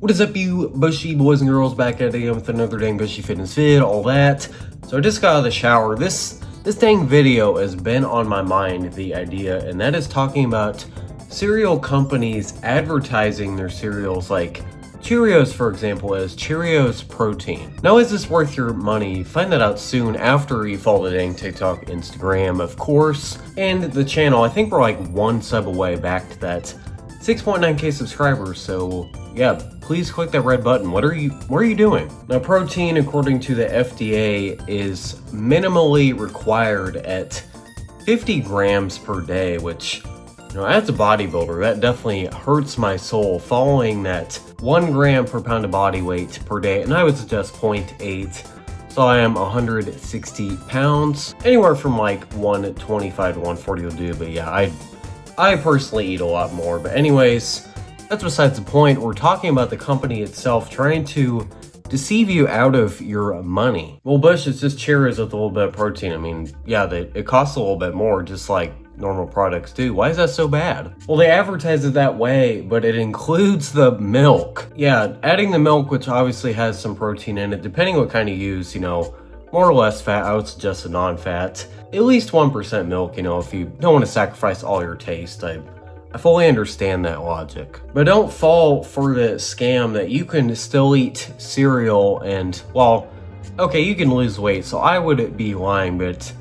What is up, you bushy boys and girls? Back at it again with another dang bushy fitness vid, all that. So I just got out of the shower. This dang video has been on my mind, the idea, and that is talking about cereal companies advertising their cereals like Cheerios, for example, as Cheerios protein. Now, is this worth your money? Find that out soon after you follow the dang TikTok, Instagram, of course, and the channel. I think we're like one sub away back to that 6.9k subscribers, so yeah, please click that red button. What are you doing? Now, protein, according to the FDA, is minimally required at 50 grams per day, which, you know, as a bodybuilder, that definitely hurts my soul, following that 1 gram per pound of body weight per day, and I would suggest 0.8. So I am 160 pounds. Anywhere from like 125 to 140 will do, but yeah, I personally eat a lot more. But anyways, that's besides the point. We're talking about the company itself trying to deceive you out of your money. Well, Bush, it's just Cheerios with a little bit of protein. I mean, yeah, it costs a little bit more, just like normal products do. Why is that so bad? Well, they advertise it that way, but it includes the milk. Yeah, adding the milk, which obviously has some protein in it, depending what kind you use, you know, more or less fat. I would suggest a non-fat. At least 1% milk, you know, if you don't want to sacrifice all your taste. I fully understand that logic. But don't fall for the scam that you can still eat cereal and, well, okay, you can lose weight, so I would be lying, but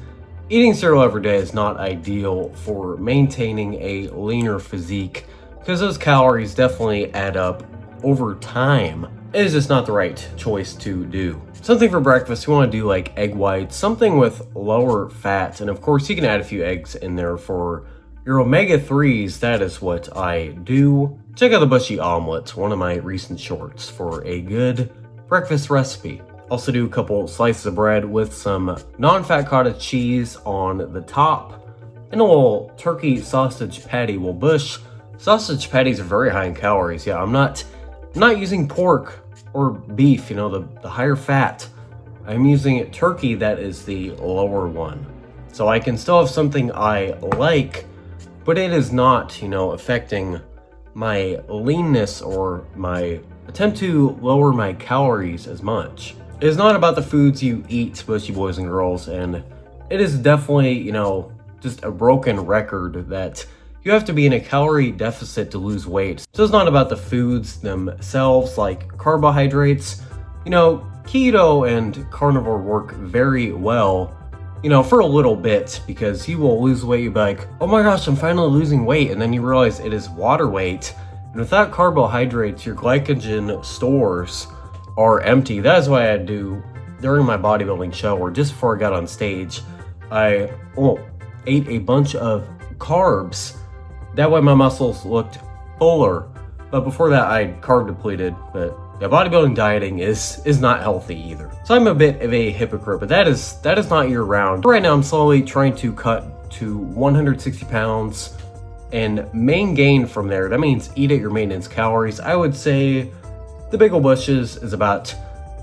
eating cereal every day is not ideal for maintaining a leaner physique, because those calories definitely add up over time. It is just not the right choice to do. Something for breakfast, you want to do like egg whites, something with lower fat, and of course you can add a few eggs in there for your omega-3s. That is what I do. Check out the Bushy Omelette, one of my recent shorts, for a good breakfast recipe. Also do a couple slices of bread with some non-fat cottage cheese on the top and a little turkey sausage patty. Well, Bush, sausage patties are very high in calories. Yeah, I'm not using pork or beef, you know, the higher fat. I'm using turkey, that is the lower one. So I can still have something I like, but it is not, you know, affecting my leanness or my attempt to lower my calories as much. It is not about the foods you eat, bushy boys and girls, and it is definitely, you know, just a broken record that you have to be in a calorie deficit to lose weight. So it's not about the foods themselves, like carbohydrates. You know, keto and carnivore work very well, you know, for a little bit, because you will lose weight. You'll be like, oh my gosh, I'm finally losing weight. And then you realize it is water weight. And without carbohydrates, your glycogen stores are empty. That is why I do during my bodybuilding show, or just before I got on stage, I ate a bunch of carbs. That way my muscles looked fuller. But before that, I carb depleted. But yeah, bodybuilding dieting is not healthy either. So I'm a bit of a hypocrite, but that is not year round. Right now, I'm slowly trying to cut to 160 pounds and main gain from there. That means eat at your maintenance calories. I would say the Big Ol' Bushes is about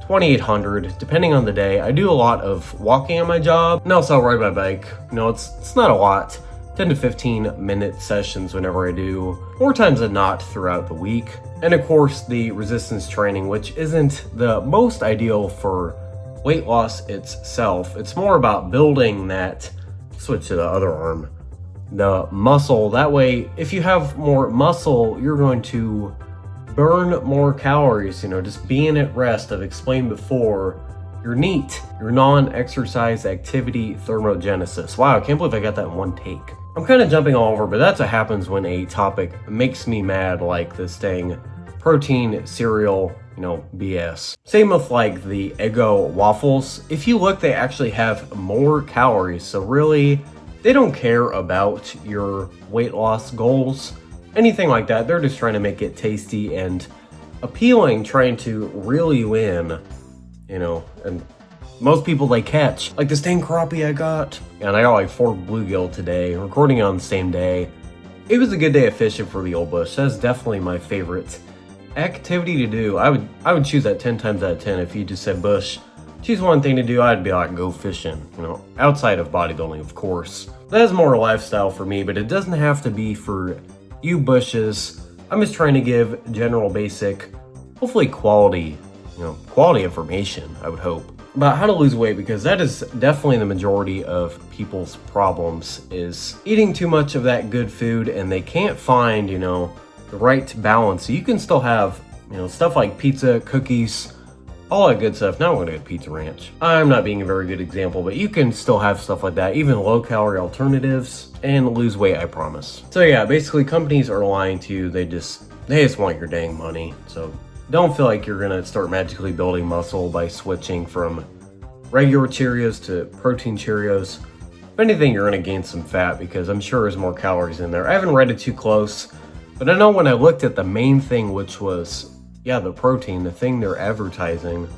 2,800, depending on the day. I do a lot of walking on my job, and also I ride my bike. You know, it's not a lot. 10 to 15 minute sessions whenever I do, more times than not throughout the week. And of course, the resistance training, which isn't the most ideal for weight loss itself. It's more about building that, switch to the other arm, the muscle. That way, if you have more muscle, you're going to burn more calories. You know, just being at rest, I've explained before, your NEAT, your non-exercise activity thermogenesis. Wow, I can't believe I got that in one take. I'm kind of jumping all over, but that's what happens when a topic makes me mad, like this dang protein cereal, you know, BS. Same with like the Eggo waffles. If you look, they actually have more calories, so really, they don't care about your weight loss goals, anything like that. They're just trying to make it tasty and appealing, trying to reel you in, you know, and most people they catch. Like this dang crappie I got. And I got like 4 bluegill today, recording on the same day. It was a good day of fishing for the old bush. That's definitely my favorite activity to do. I would choose that 10 times out of 10 if you just said, Bush, choose one thing to do, I'd be like, go fishing, you know, outside of bodybuilding, of course. That is more a lifestyle for me, but it doesn't have to be for you bushes. I'm just trying to give general basic hopefully quality, quality information, I would hope, about how to lose weight, because that is definitely the majority of people's problems, is eating too much of that good food and they can't find, the right balance. So you can still have, stuff like pizza, cookies, all that good stuff. Now I'm gonna get Pizza Ranch. I'm not being a very good example, but you can still have stuff like that, even low-calorie alternatives, and lose weight, I promise. So yeah, basically companies are lying to you. They just want your dang money. So don't feel like you're gonna start magically building muscle by switching from regular Cheerios to protein Cheerios. If anything, you're gonna gain some fat, because I'm sure there's more calories in there. I haven't read it too close, but I know when I looked at the main thing, which was, the protein, the thing they're advertising,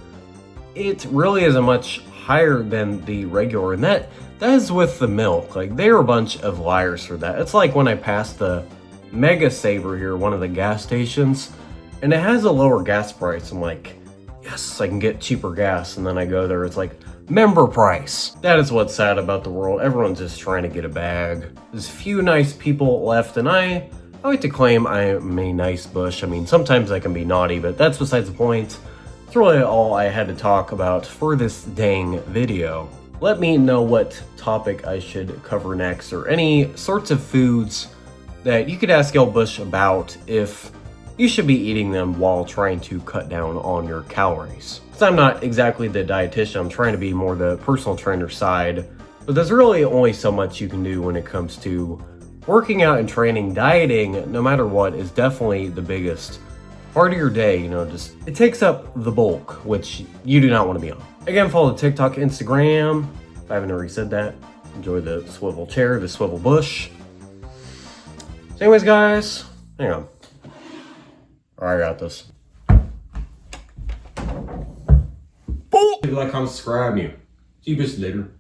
it really isn't much higher than the regular, and that is with the milk. Like, they're a bunch of liars for that. It's like when I passed the Mega Saver here, one of the gas stations, and it has a lower gas price. I'm like, yes, I can get cheaper gas, and then I go there, it's like, member price. That is what's sad about the world. Everyone's just trying to get a bag. There's few nice people left, and I like to claim I am a nice Bush. I mean, sometimes I can be naughty, but that's besides the point. That's really all I had to talk about for this dang video. Let me know what topic I should cover next, or any sorts of foods that you could ask El Bush about if you should be eating them while trying to cut down on your calories. Because I'm not exactly the dietitian, I'm trying to be more the personal trainer side, but there's really only so much you can do when it comes to working out and training. Dieting, no matter what, is definitely the biggest part of your day. It takes up the bulk, which you do not want to be on. Again, follow TikTok, Instagram, if I haven't already said that. Enjoy the swivel chair, the swivel bush. So anyways, guys, hang on. Alright, I got this. Like, comment, subscribe, you. See you bitch later.